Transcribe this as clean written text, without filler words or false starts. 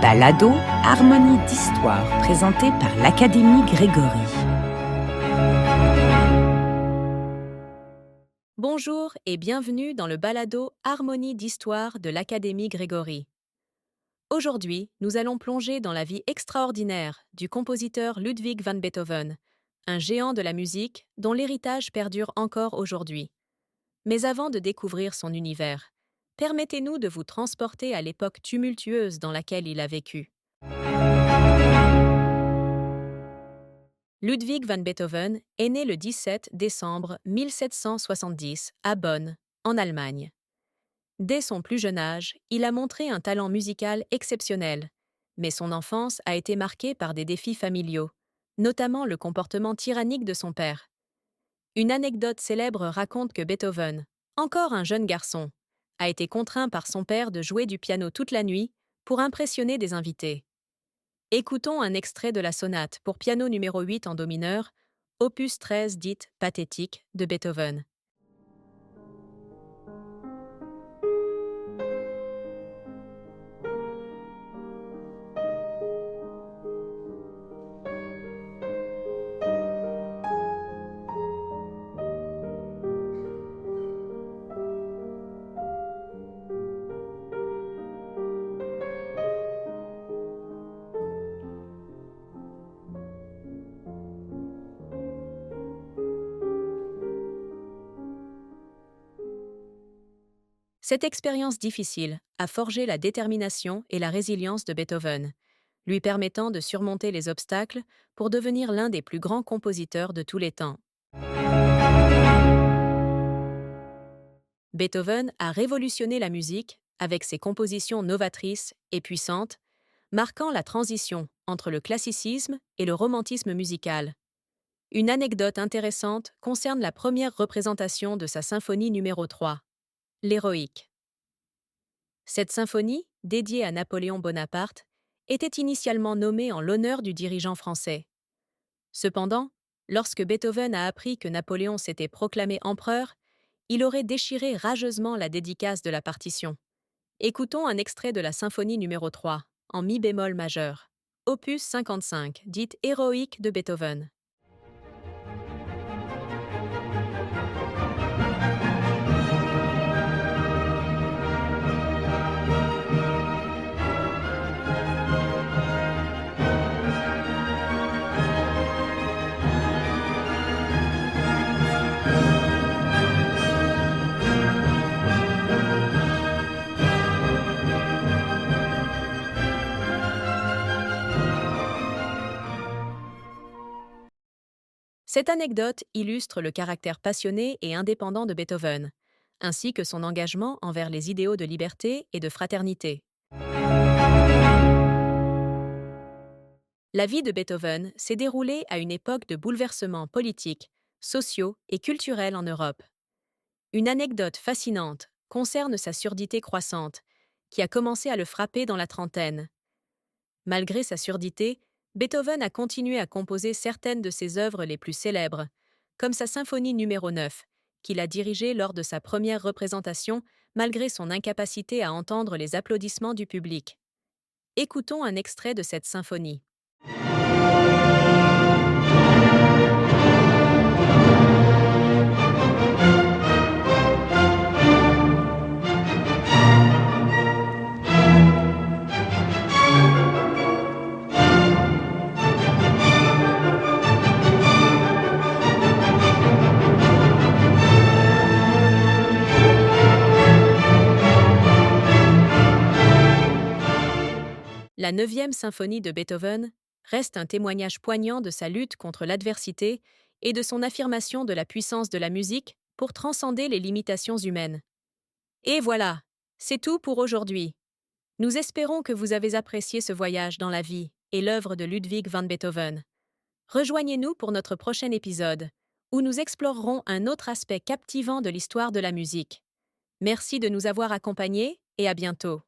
Balado, harmonie d'histoire, présenté par l'Académie Grégory. Bonjour et bienvenue dans le balado Harmonie d'histoire de l'Académie Grégory. Aujourd'hui, nous allons plonger dans la vie extraordinaire du compositeur Ludwig van Beethoven, un géant de la musique dont l'héritage perdure encore aujourd'hui. Mais avant de découvrir son univers, permettez-nous de vous transporter à l'époque tumultueuse dans laquelle il a vécu. Ludwig van Beethoven est né le 17 décembre 1770 à Bonn, en Allemagne. Dès son plus jeune âge, il a montré un talent musical exceptionnel, mais son enfance a été marquée par des défis familiaux, notamment le comportement tyrannique de son père. Une anecdote célèbre raconte que Beethoven, encore un jeune garçon, a été contraint par son père de jouer du piano toute la nuit pour impressionner des invités. Écoutons un extrait de la sonate pour piano numéro 8 en do mineur, opus 13 dite pathétique de Beethoven. Cette expérience difficile a forgé la détermination et la résilience de Beethoven, lui permettant de surmonter les obstacles pour devenir l'un des plus grands compositeurs de tous les temps. Beethoven a révolutionné la musique avec ses compositions novatrices et puissantes, marquant la transition entre le classicisme et le romantisme musical. Une anecdote intéressante concerne la première représentation de sa symphonie numéro 3, l'Héroïque. Cette symphonie, dédiée à Napoléon Bonaparte, était initialement nommée en l'honneur du dirigeant français. Cependant, lorsque Beethoven a appris que Napoléon s'était proclamé empereur, il aurait déchiré rageusement la dédicace de la partition. Écoutons un extrait de la symphonie numéro 3, en mi bémol majeur, opus 55, dite héroïque de Beethoven. Cette anecdote illustre le caractère passionné et indépendant de Beethoven, ainsi que son engagement envers les idéaux de liberté et de fraternité. La vie de Beethoven s'est déroulée à une époque de bouleversements politiques, sociaux et culturels en Europe. Une anecdote fascinante concerne sa surdité croissante, qui a commencé à le frapper dans la trentaine. Malgré sa surdité, Beethoven a continué à composer certaines de ses œuvres les plus célèbres, comme sa symphonie numéro 9, qu'il a dirigée lors de sa première représentation malgré son incapacité à entendre les applaudissements du public. Écoutons un extrait de cette symphonie. La 9e symphonie de Beethoven reste un témoignage poignant de sa lutte contre l'adversité et de son affirmation de la puissance de la musique pour transcender les limitations humaines. Et voilà, c'est tout pour aujourd'hui. Nous espérons que vous avez apprécié ce voyage dans la vie et l'œuvre de Ludwig van Beethoven. Rejoignez-nous pour notre prochain épisode, où nous explorerons un autre aspect captivant de l'histoire de la musique. Merci de nous avoir accompagnés et à bientôt.